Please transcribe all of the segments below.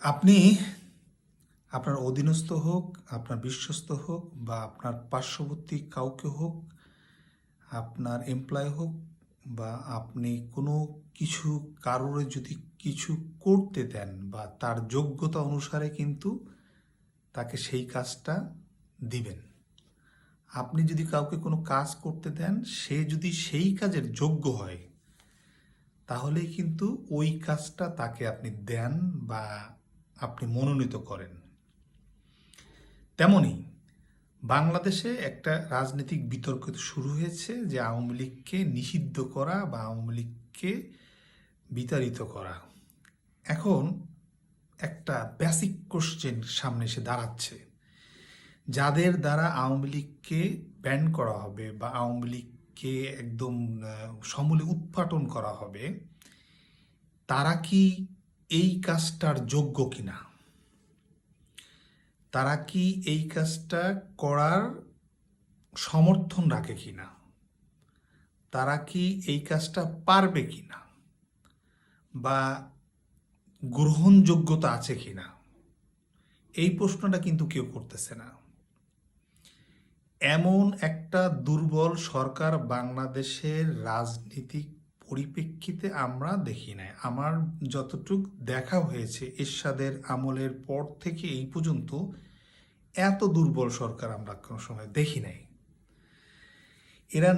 আপনি আপনার অধীনস্থ হোক, আপনার বিশ্বস্ত হোক বা আপনার পার্শ্ববর্তী কাউকে হোক, আপনার এমপ্লয় হোক বা আপনি কোনো কিছু কারোর যদি কিছু করতে দেন বা তার যোগ্যতা অনুসারে কিন্তু তাকে সেই কাজটা দিবেন। আপনি যদি কাউকে কোনো কাজ করতে দেন, সে যদি সেই কাজের যোগ্য হয়, তাহলেই কিন্তু ওই কাজটা তাকে আপনি দেন বা আপনি মনোনীত করেন। তেমনি বাংলাদেশে একটা রাজনৈতিক বিতর্ক শুরু হয়েছে যে আওয়ামী লীগকে নিষিদ্ধ করা বা আওয়ামী লীগকে বিতাড়িত করা। এখন একটা বেসিক কোশ্চেন সামনে এসে দাঁড়াচ্ছে, যাদের দ্বারা আওয়ামী লীগকে ব্যান করা হবে বা আওয়ামী লীগকে একদম সমূলে উৎপাটন করা হবে, তারা কি এই কাজটার যোগ্য কিনা, তারা কি এই কাজটা করার সমর্থন রাখে কিনা, তারা কি এই কাজটা পারবে কিনা বা গ্রহণযোগ্যতা আছে কিনা, এই প্রশ্নটা কিন্তু কেউ করতেছে না। এমন একটা দুর্বল সরকার বাংলাদেশের রাজনীতিক পরিপ্রেক্ষিতে আমরা দেখি নাই। আমার যতটুক দেখা হয়েছে এরশাদের আমলের পর থেকে এই পর্যন্ত এত দুর্বল সরকার আমরা কোনো সময় দেখি নাই। এরা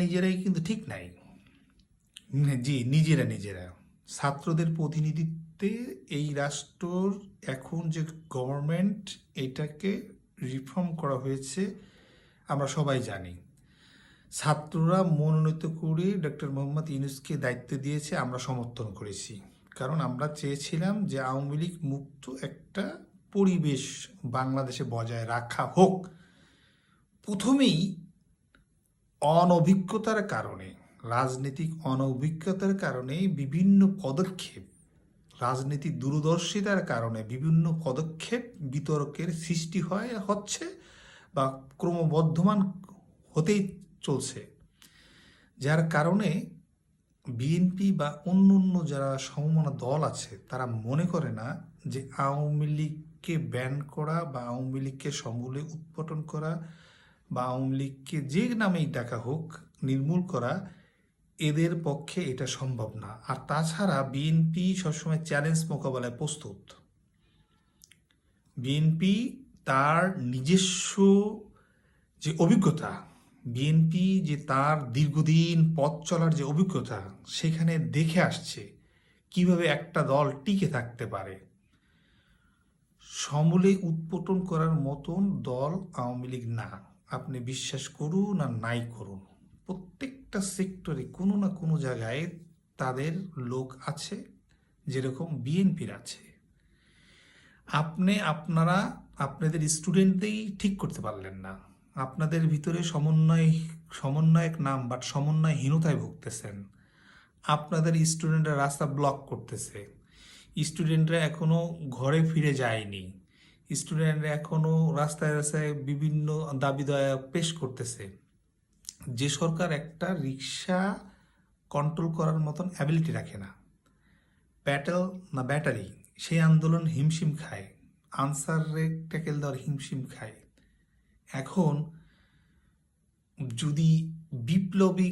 নিজেরাই কিন্তু ঠিক নাই। জি, নিজেরা ছাত্রদের প্রতিনিধিত্বে এই রাষ্ট্রর এখন যে গভর্নমেন্ট, এটাকে রিফর্ম করা হয়েছে আমরা সবাই জানি। ছাত্ররা মনোনীত করে ডক্টর মোহাম্মদ ইউনূসকে দায়িত্ব দিয়েছে, আমরা সমর্থন করেছি। কারণ আমরা চেয়েছিলাম যে আওয়ামী লীগ মুক্ত একটা পরিবেশ বাংলাদেশে বজায় রাখা হোক। প্রথমেই অনভিজ্ঞতার কারণে, রাজনৈতিক অনভিজ্ঞতার কারণে বিভিন্ন পদক্ষেপ, রাজনীতির দূরদর্শিতার কারণে বিভিন্ন পদক্ষেপ বিতর্কের সৃষ্টি হচ্ছে বা ক্রমবর্ধমান হতেই চলছে, যার কারণে বিএনপি বা অন্য যারা সমমনা দল আছে তারা মনে করে না যে আওয়ামী লীগকে ব্যান করা বা আওয়ামী লীগকে সমূলে উৎপাটন করা বা আওয়ামী লীগকে যে নামেই ডাকা হোক নির্মূল করা এদের পক্ষে এটা সম্ভব না। আর তাছাড়া বিএনপি সবসময় চ্যালেঞ্জ মোকাবেলায় প্রস্তুত। বিএনপি তার নিজস্ব যে অভিজ্ঞতা, বিএনপি যে তার দীর্ঘদিন পথ চলার যে অভিজ্ঞতা, সেখানে দেখে আসছে কিভাবে একটা দল টিকে থাকতে পারে। সমূলে উৎপাটন করার মতন দল আওয়ামী লীগ না। আপনি বিশ্বাস করুন আর নাই করুন, প্রত্যেকটা সেক্টরে কোনো না কোনো জায়গায় তাদের লোক আছে, যেরকম বিএনপির আছে। আপনারা আপনাদের স্টুডেন্টদেরই ঠিক করতে পারলেন না। আপনাদের ভিতরে সমন্বয়ক নাম বাট সমন্বয়হীনতায় ভুগতেছেন। আপনাদের স্টুডেন্টরা রাস্তা ব্লক করতেছে, স্টুডেন্টরা এখনো ঘরে ফিরে যায়নি, স্টুডেন্টরা এখনো রাস্তায় রাস্তায় বিভিন্ন দাবি দয়া পেশ করতেছে। যে সরকার একটা রিক্সা কন্ট্রোল করার মতন অ্যাবিলিটি রাখে না, প্যাটেল না ব্যাটারি, সেই আন্দোলন হিমশিম খায়, আনসারে ট্যাকেল দেওয়ার হিমশিম খায়। এখন যদি বিপ্লবী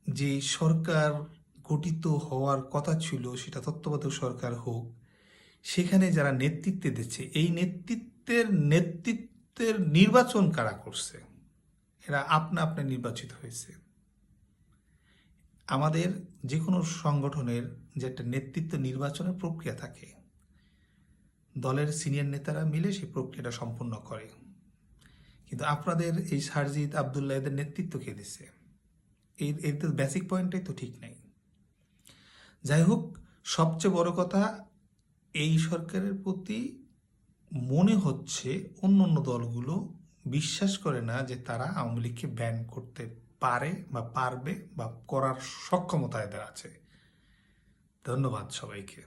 যে সরকার গঠিত হওয়ার কথা ছিল সেটা তত্ত্বাবধায়ক সরকার হোক, সেখানে যারা নেতৃত্বে দিচ্ছে, এই নেতৃত্বের নির্বাচন কারা করছে? এরা আপনা নির্বাচিত হয়েছে। আমাদের যে কোনো সংগঠনের যে একটা নেতৃত্ব নির্বাচনের প্রক্রিয়া থাকে, দলের সিনিয়র নেতারা মিলে সেই প্রক্রিয়াটা সম্পূর্ণ করে। কিন্তু আপনাদের এই সারজিদ আবদুল্লাহ এদের নেতৃত্ব কে দিচ্ছে? এর তো বেসিক পয়েন্টটাই তো ঠিক নাই। যাই হোক, সবচেয়ে বড় কথা, এই সরকারের প্রতি মনে হচ্ছে অন্য দলগুলো বিশ্বাস করে না যে তারা আওয়ামী লীগকে ব্যান করতে পারে বা পারবে বা করার সক্ষমতা এদের আছে। ধন্যবাদ সবাইকে।